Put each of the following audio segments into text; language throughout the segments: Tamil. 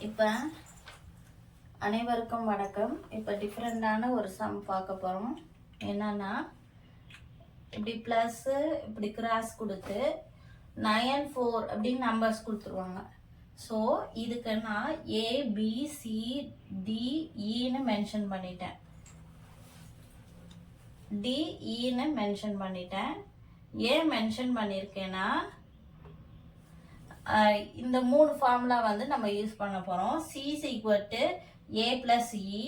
இப்போ அனைவருக்கும் வணக்கம். இப்போ டிஃப்ரெண்டான ஒரு சம் பார்க்க போகிறோம். என்னன்னா, இப்படி ப்ளஸ்ஸு இப்படி கிராஸ் கொடுத்து 9 4 அப்படின்னு நம்பர்ஸ் கொடுத்துருவாங்க. ஸோ இதுக்கு நான் ABCDEன்னு மென்ஷன் பண்ணிட்டேன். டிஇன்னு மென்ஷன் பண்ணிட்டேன். ஏன் மென்ஷன் பண்ணியிருக்கேன்னா, இந்த மூணு ஃபார்முலா வந்து நம்ம யூஸ் பண்ண போகிறோம். C is equal to A plus E,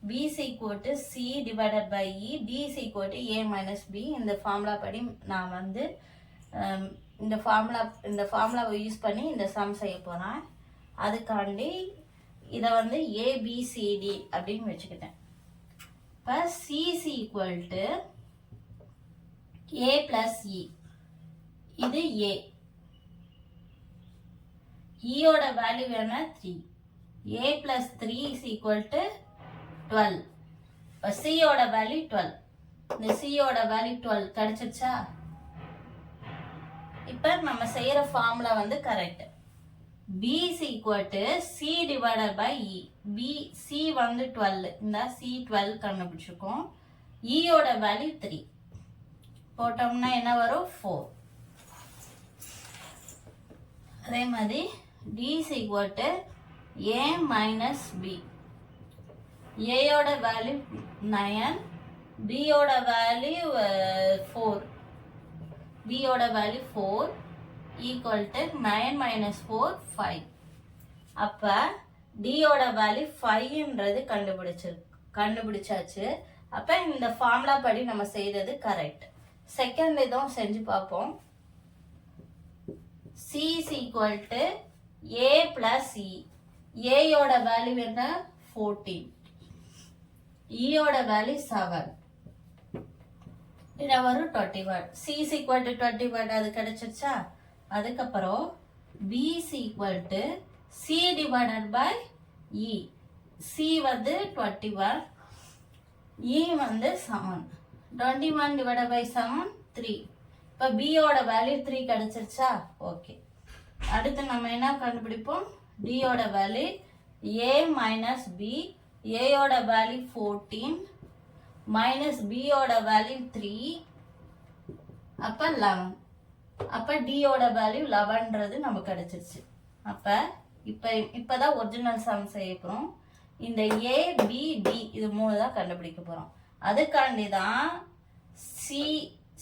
B is equal to C divided by E, D is equal to A minus B. இந்த ஃபார்முலா படி நான் வந்து இந்த ஃபார்முலாவை யூஸ் பண்ணி இந்த சம் செய்ய போகிறேன். அதுக்காண்டி இதை வந்து ABCD அப்படின்னு வச்சுக்கிட்டேன். இப்போ C is equal to A plus E, இது A. ஈயோட வேல்யூ என்ன? 3. A plus 3 is equal to 12. இப்போ சியோட வேல்யூ 12. இந்த சியோட வேல்யூ 12 கிடைச்சிருச்சா? இப்போ நம்ம செய்யற ஃபார்முலா வந்து correct. B is equal to C divided by E. C வந்து 12. இந்த C 12 கண்டுபிடிச்சிருக்கோம். ஈயோட வேல்யூ 3. போட்டோம்னா என்ன வரும்? 4. அதே மாதிரி D is equal to A minus B. A யோட வேல்யூ 9, B யோட வேல்யூ 4. B யோட வேல்யூ 4 equal to 9 minus 4 5. அப்ப D யோட வேல்யூ 5ன்றது கண்டுபிடிச்சாச்சு. அப்ப இந்த ஃபார்முலா படி நம்ம செய்தது கரெக்ட். செகண்ட் இதுவும் செஞ்சு பார்ப்போம். C is equal to A plus E. A யோட வேல்யூ என்ன? 14. E யோட வேல்யூ 7. இது வரும் 21. C is equal to 21 அது கிடைச்சிருச்சா? அதுக்கப்புறம் B is equal to C divided by E. C வந்து 21, E வந்து 7. 21 divided by 7 3. இப்போ B யோட வேல்யூ 3 கிடைச்சிருச்சா? ஓகே. அடுத்து நம்ம என்ன கண்டுபிடிப்போம்? D யோட value A minus B. A யோட வேல்யூ 14 minus B யோட வேல்யூ 3, அப்ப 11. அப்ப D யோட வேல்யூ 11ன்றது நமக்கு கிடைச்சிருச்சு. அப்ப இப்பதான் ஒரிஜினல் சம் செய்ய போறோம். இந்த A B D இது மூணு தான் கண்டுபிடிக்க போறோம். அதுக்காண்டி தான்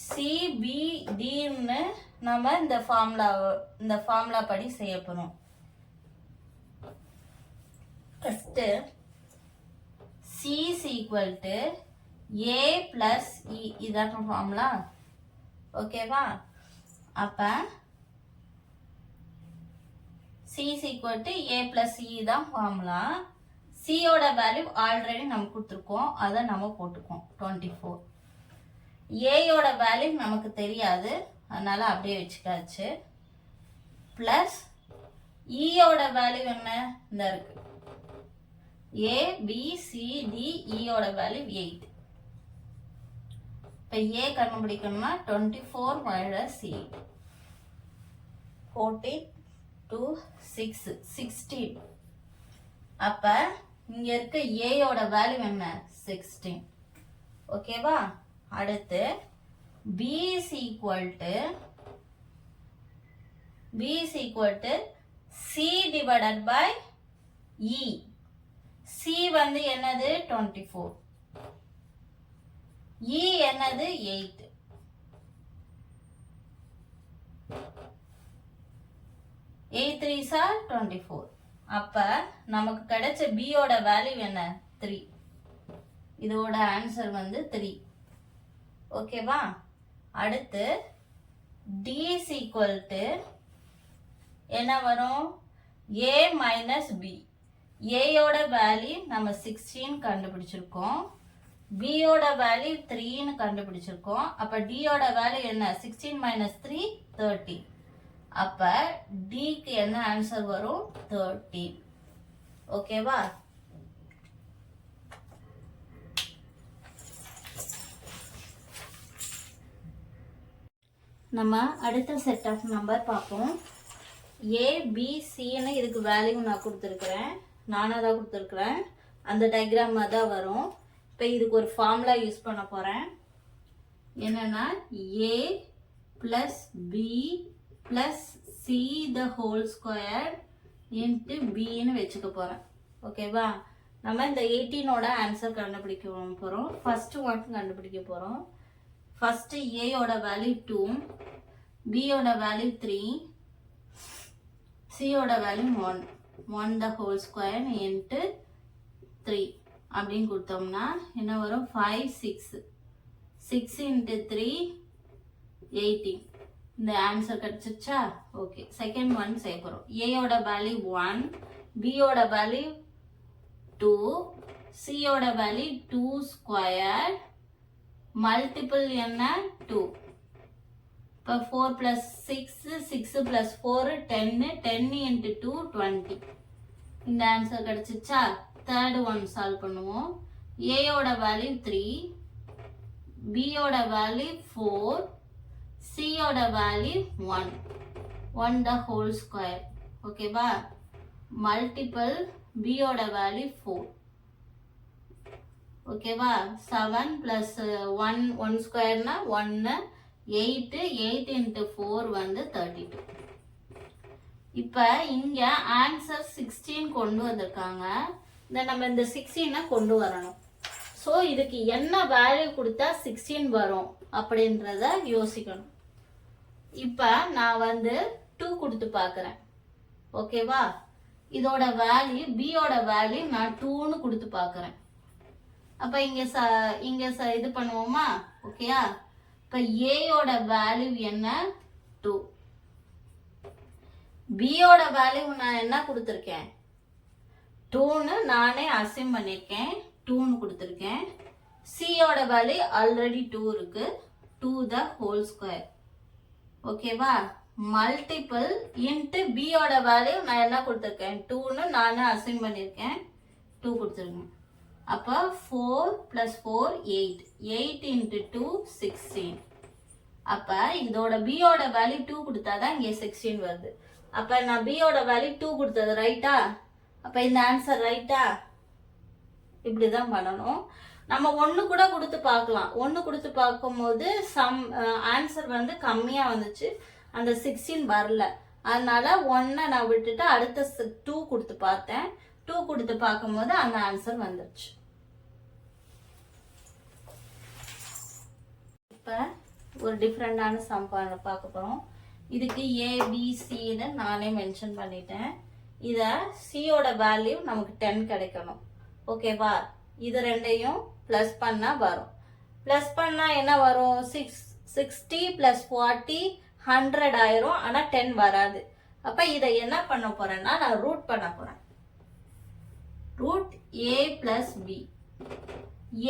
CBDன்னு நம்ம இந்த ஃபார்முலா படி செய்ய போறோம். First C is equal to A plus E, இதான் ஃபார்முலா. ஓகேவா? அப்ப C is equal to A plus E தான் ஃபார்முலா. C யோட வேல்யூ ஆல்ரெடி நம்ம கொடுத்துருக்கோம், அதை நம்ம போட்டுக்கோம் 24. A யோட வேல்யூ நமக்கு தெரியாது, அதனால அப்படியே வச்சுக்காச்சு. பிளஸ் E யோட வேல்யூ என்ன? இந்த இருக்கு. A B C D E யோட வேல்யூ 8. இப்போ A கண்டுபிடிக்கணும்னா 24 minus 8. 14 2 6 16. அப்ப இங்க இருக்க A யோட வேல்யூ என்ன? 16. ஓகேவா? அடுத்து B is equal to C divided by E. C வந்து என்னது? 24. E என்னது? 8. 8 3s are 24. அப்ப நமக்கு கிடைச்ச B யோட வேல்யூ என்ன? 3. இதோட ஆன்சர் வந்து 3. ஓகேவா? அடுத்து D is equal to என்ன வரும்? A minus B. A யோட வேல்யூ நம்ம 16 கண்டுபிடிச்சிருக்கோம், B யோட வேல்யூ 3ன்னு கண்டுபிடிச்சிருக்கோம். அப்ப D யோட வேல்யூ என்ன? 16 minus 3 30. அப்ப D க்கு என்ன ஆன்சர் வரும்? 30. ஓகேவா? நம்ம அடுத்த செட் ஆஃப் நம்பர் பார்ப்போம். ஏபிசின்னு இதுக்கு வேல்யூ நான் கொடுத்துருக்குறேன், நானாக தான் கொடுத்துருக்குறேன், அந்த டயக்ராமாக தான் வரும். இப்போ இதுக்கு ஒரு ஃபார்முலா யூஸ் பண்ண போகிறேன். என்னன்னா A plus B plus C the whole square into பின்னு வச்சுக்க போகிறேன். ஓகேவா? நம்ம இந்த 18ஓட ஆன்சர் கண்டுபிடிக்க போகிறோம். ஃபஸ்ட்டு ஒன் கண்டுபிடிக்க போகிறோம். ஃபஸ்ட்டு ஏயோட வேல்யூ 2, பியோட வேல்யூ 3, சியோட value 1 the whole square into 3 அப்படின்னு கொடுத்தோம்னா என்ன வரும்? 5 6 இன்ட்டு 3 18. இந்த ஆன்சர் கிடைச்சிருச்சா? ஓகே, செகண்ட் ஒன் செய்ய போகிறோம். ஏயோட வேல்யூ 1, பியோட வேல்யூ 2, சியோட வேல்யூ 2 ஸ்கொயர் மல்டிபிள் என்ன 2. இப்போ 4 + 6 6 + 4 10 இன்ட்டு 2 20. இந்த ஆன்சர் கிடைச்சிச்சா? தேர்ட் ஒன் சால்வ் பண்ணுவோம். ஏயோட வேல்யூ 3, பியோட வேல்யூ 4, சியோட வேல்யூ 1 த ஹோல் ஸ்கொயர். ஓகேவா? மல்டிபிள் பியோட வேல்யூ 4. ஓகேவா? 7 + 1 ஸ்கொயர்னா 1 8 இன்ட்டு 4 வந்து 32. இப்போ இங்கே ஆன்சர் 16 கொண்டு வந்திருக்காங்க. நம்ம இந்த 16 கொண்டு வரணும். ஸோ இதுக்கு என்ன வேல்யூ கொடுத்தா 16 வரும் அப்படின்றத யோசிக்கணும். இப்போ நான் வந்து 2 கொடுத்து பார்க்குறேன். ஓகேவா? இதோட வேல்யூ பியோட வேல்யூ நான் 2ன்னு கொடுத்து பார்க்குறேன். அப்போ இங்கே இது பண்ணுவோமா? ஓகேயா? இப்போ ஏயோட வேல்யூ என்ன? 2. பியோட வேல்யூ நான் என்ன கொடுத்துருக்கேன்? 2ன்னு நானே அசைன் பண்ணியிருக்கேன், 2ன்னு கொடுத்துருக்கேன். சியோட வேல்யூ ஆல்ரெடி 2 இருக்கு, 2 த ஹோல் ஸ்கொயர். ஓகேவா? மல்டிபிள் இன்ட்டு பியோட வேல்யூ நான் என்ன கொடுத்துருக்கேன்? 2ன்னு நானே அசைன் பண்ணியிருக்கேன், 2 கொடுத்துருக்கேன். அப்போ 4 + 4 8 இன்ட்டு 2 16. அப்போ இதோட பியோட வேல்யூ 2 கொடுத்தாதான் இங்கே 16 வருது. அப்போ நான் பியோட வேல்யூ 2 கொடுத்தது ரைட்டா? அப்போ இந்த ஆன்சர் ரைட்டா? இப்படி தான் பண்ணணும். நம்ம 1 கூட கொடுத்து பார்க்கலாம். 1 கொடுத்து பார்க்கும்போது ஆன்சர் வந்து கம்மியாக வந்துச்சு, அந்த 16 வரல. அதனால 1 நான் விட்டுட்டு அடுத்த 2 கொடுத்து பார்த்தேன். 2 கொடுத்து பார்க்கும்போது அந்த ஆன்சர் வந்துருச்சு. இப்போ ஒரு டிஃப்ரெண்டான சம் பார்க்க போகிறோம். இதுக்கு ஏபிசின்னு நானே மென்ஷன் பண்ணிட்டேன். இதை சியோட வேல்யூ நமக்கு 10 கிடைக்கணும். ஓகேவா? இது ரெண்டையும் ப்ளஸ் பண்ணால் வரும். ப்ளஸ் பண்ணால் என்ன வரும்? 60 + 40 100 ஆயிரும். ஆனால் 10 வராது. அப்போ இதை என்ன பண்ண போகிறேன்னா நான் ரூட் பண்ண போகிறேன். ரூட் ஏ + பி.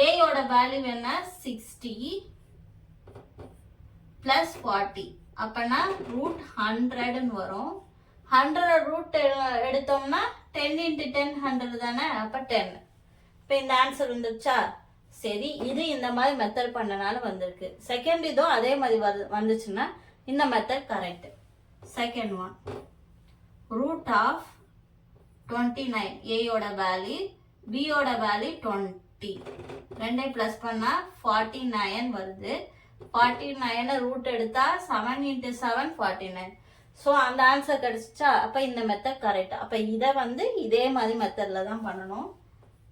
ஏயோட வேல்யூ என்ன? 60 + 40. அப்போனா ரூட் 100ன்னு வரும். 100 ரூட் எடுத்தோம்னா 10 × 10 100 தானே? அப்போ 10. இப்போ இந்த ஆன்சர் வந்துருச்சா? சரி, இது இந்த மாதிரி மெத்தட் பண்ணனால வந்திருக்கு. செகண்ட் இதுவும் அதே மாதிரி வந்துச்சுன்னா இந்த method correct. Second one root of 29. ஏயோட வேல்யூ, பியோட வேல்யூ 20. ரெண்டையும் ப்ளஸ் பண்ணால் 49 வருது. 49 ரூட் எடுத்தா 7 × 7 49. ஸோ அந்த ஆன்சர் கிடைச்சிச்சா? அப்போ இந்த மெத்தட் கரெக்ட். அப்போ இதை வந்து இதே மாதிரி மெத்தடில் தான் பண்ணணும்.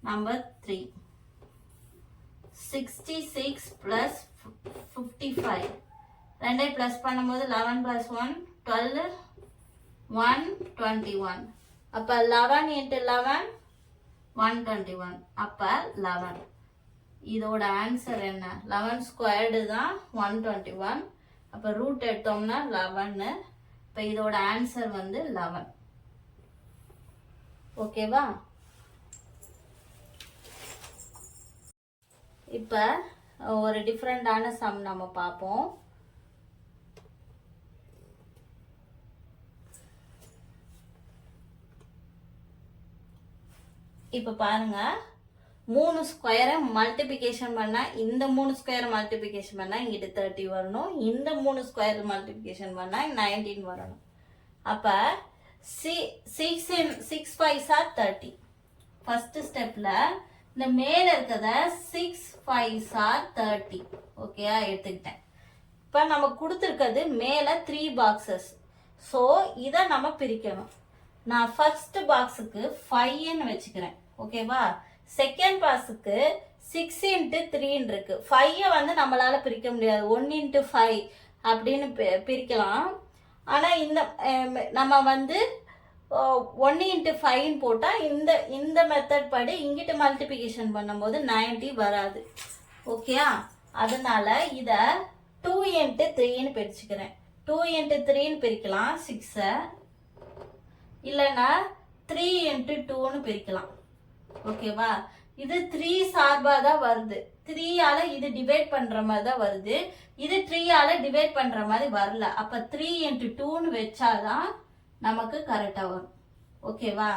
நம்பர் 3 66 + 55. ரெண்டையும் ப்ளஸ் பண்ணும்போது 11 + 1 12 121. அப்போ 11 × 11 121. அப்போ 11. இதோட ஆன்சர் என்ன? 11 ஸ்கொயர்டு தான் 121. அப்போ ரூட் எடுத்தோம்னா 11. இப்போ இதோட ஆன்சர் வந்து 11. ஓகேவா? இப்போ ஒரு டிஃப்ரெண்டான சம் நம்ம பார்ப்போம். இப்போ பாருங்க, 3 ஸ்கொயரை மல்டிபிகேஷன் பண்ணால் இந்த 3 ஸ்கொயர் மல்டிபிகேஷன் பண்ணால் இங்கிட்ட 30 வரணும். இந்த 3 ஸ்கொயர் மல்டிபிகேஷன் பண்ணால் 19 வரணும். அப்போ 6 5s are 30. ஃபர்ஸ்ட் ஸ்டெப்ல இந்த மேல இருக்கத 6 5s are 30. ஓகேயா, எடுத்துக்கிட்டேன். இப்போ நம்ம கொடுத்துருக்கிறது மேல 3 பாக்ஸஸ். ஸோ இதை நம்ம பிரிக்கணும். நான் ஃபர்ஸ்ட் பாக்ஸுக்கு 5ன்னு வச்சுக்கிறேன். ஓகேவா, செகண்ட் பாக்ஸுக்கு 6 × 3 இருக்கு. 5 வந்து நம்மளால பிரிக்க முடியாது, 1 × 5 அப்படின்னு பிரிக்கலாம். ஆனால் இந்த நம்ம வந்து 1 × 5 போட்டால் இந்த மெத்தட் படி இங்கிட்ட மல்டிபிகேஷன் பண்ணும்போது 90 வராது. ஓகேயா, அதனால இதை 2 × 3ன்னு பிரிச்சுக்கிறேன். 2 × 3ன்னு பிரிக்கலாம் 6, இல்லைன்னா 3 × 2ன்னு பிரிக்கலாம். ஓகேவா, இது 3 சார்பாக தான் வருது. 3ஆல இது டிவைட் பண்ற மாதிரி தான் வருது. இது 3ஆல டிவைட் பண்ற மாதிரி வரல. அப்ப 3 × 2ன்னு வச்சாதான் நமக்கு கரெக்டா வரும். ஓகேவா,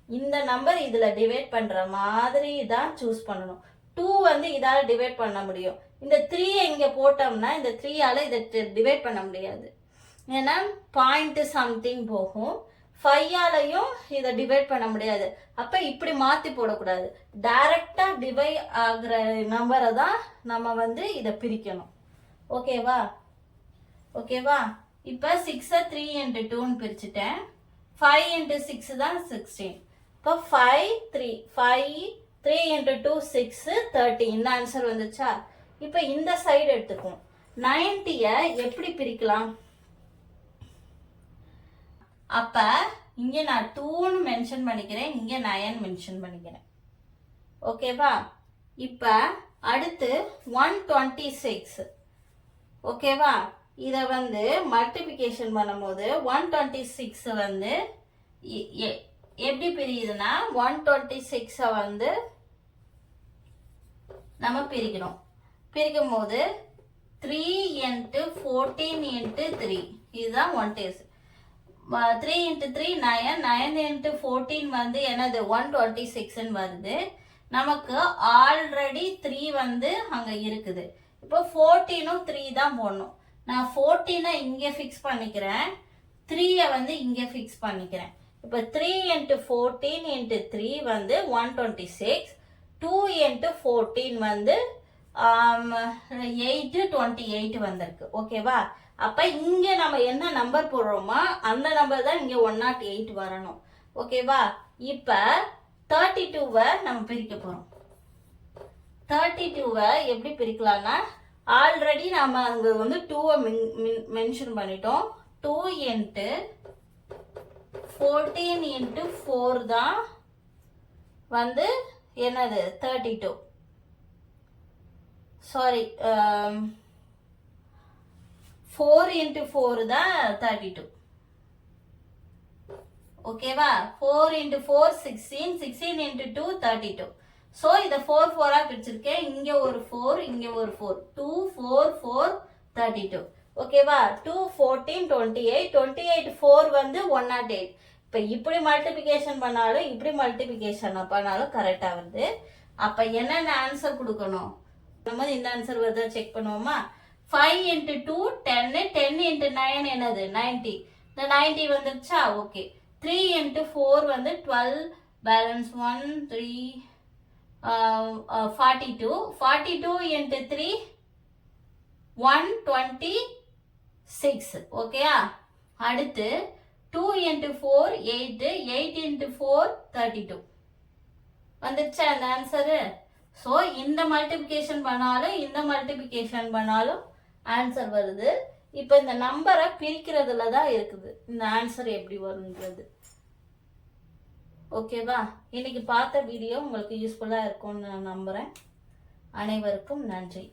இந்த நம்பர் இதுல டிவைட் பண்ற மாதிரி தான் சூஸ் பண்ணணும். 2 வந்து இதால டிவைட் பண்ண முடியும். இந்த 3 இங்க போட்டோம்னா இந்த 3ஆல இதை டிவைட் பண்ண முடியாது. ஏன்னா பாயிண்ட் சம்திங் போகும். 5ஆலையும் இதை டிவைட் பண்ண முடியாது. அப்ப இப்படி மாத்தி போடக்கூடாது. டைரக்டா டிவைட் ஆகுற நம்பரை தான் நம்ம வந்து இதை பிரிக்கணும். ஓகேவா, இப்ப 6 3 × 2ன்னு பிரிச்சுட்டேன். 5 × 6 தான் 16. இப்போ 5 3 × 2 6 30. இந்த ஆன்சர் வந்துச்சா? இப்ப இந்த சைடு எடுத்துக்கும். 90ய எப்படி பிரிக்கலாம்? அப்ப இங்க நான் 2ன்னு மென்ஷன் பண்ணிக்கிறேன், இங்க 9 மென்ஷன் பண்ணிக்கிறேன். ஓகேவா, இப்ப அடுத்து 126. ஓகேவா, இத வந்து மல்டிபிகேஷன் பண்ணும்போது 126 வந்து எப்படி பிரியுதுன்னா 126 வந்து நம்ம பிரிக்கணும். பிரிக்கும் போது 3 × 14 × 3 இதுதான் 126. 3 × 3 9, 9 × 14 வந்து என்னது 126 வருது. நமக்கு ஆல்ரெடி 3 வந்து அங்க இருக்குது. இப்போ 14ம் 3 தான் போடணும். நான் 14 இங்க ஃபிக்ஸ் பண்ணிக்கிறேன், 3 வந்து இங்க ஃபிக்ஸ் பண்ணிக்கிறேன். இப்போ 3 × 14 × 3 வந்து 126. 2 × 14 வந்து 828 வந்திருக்கு. ஓகேவா, அப்ப இங்க நம்ம என்ன நம்பர் போடுறோமோ அந்த நம்பர் தான் இங்க 108 வரணும். ஓகேவா, இப்ப 32வை நம்ம பிரிக்க போறோம். 32வை எப்படி பிரிக்கலாம்னா ஆல்ரெடி நம்ம அங்க வந்து 2வை மென்ஷன் பண்ணிட்டோம். 2 × 14 × 4 தான் வந்து என்னது 32. சாரி, 4 × 4 தான் 32. ஓகேவா, 4 × 4 16, 16 × 2 32. ஸோ இதை 4 4ஆ பிரிச்சிருக்கேன். இங்க ஒரு 4, இங்க ஒரு 4, 2 4 4 32. ஓகேவா, 2 14 28, 28 4 வந்து 108. இப்போ இப்படி மல்டிபிகேஷன் பண்ணாலும் இப்படி மல்டிபிகேஷன் பண்ணாலும் கரெக்டா வருது. அப்ப என்னென்ன ஆன்சர் கொடுக்கணும்? நம்ம இந்த ஆன்சர் வருதா செக் பண்ணுவோமா? 5 × 2 10, 10 × 9 என்னது 90. இந்த 90 வந்துருச்சா? ஓகே. 3 × 4 வந்து 12, பேலன்ஸ் 1 3 42. 42 × 3 126. ஓகேயா, அடுத்து 2 × 4 8, 8 × 4 32 வந்துருச்சா அந்த ஆன்சரு? ஸோ இந்த மல்டிபிகேஷன் பண்ணாலும் இந்த மல்டிபிகேஷன் பண்ணாலும் ஆன்சர் வருது. இப்போ இந்த நம்பரை பிரிக்கிறதுல தான் இருக்குது இந்த ஆன்சர் எப்படி வரும்ன்றது. ஓகேவா, இன்னைக்கு பார்த்த வீடியோ உங்களுக்கு யூஸ்ஃபுல்லாக இருக்கும்னு நான் நம்புகிறேன். அனைவருக்கும் நன்றி.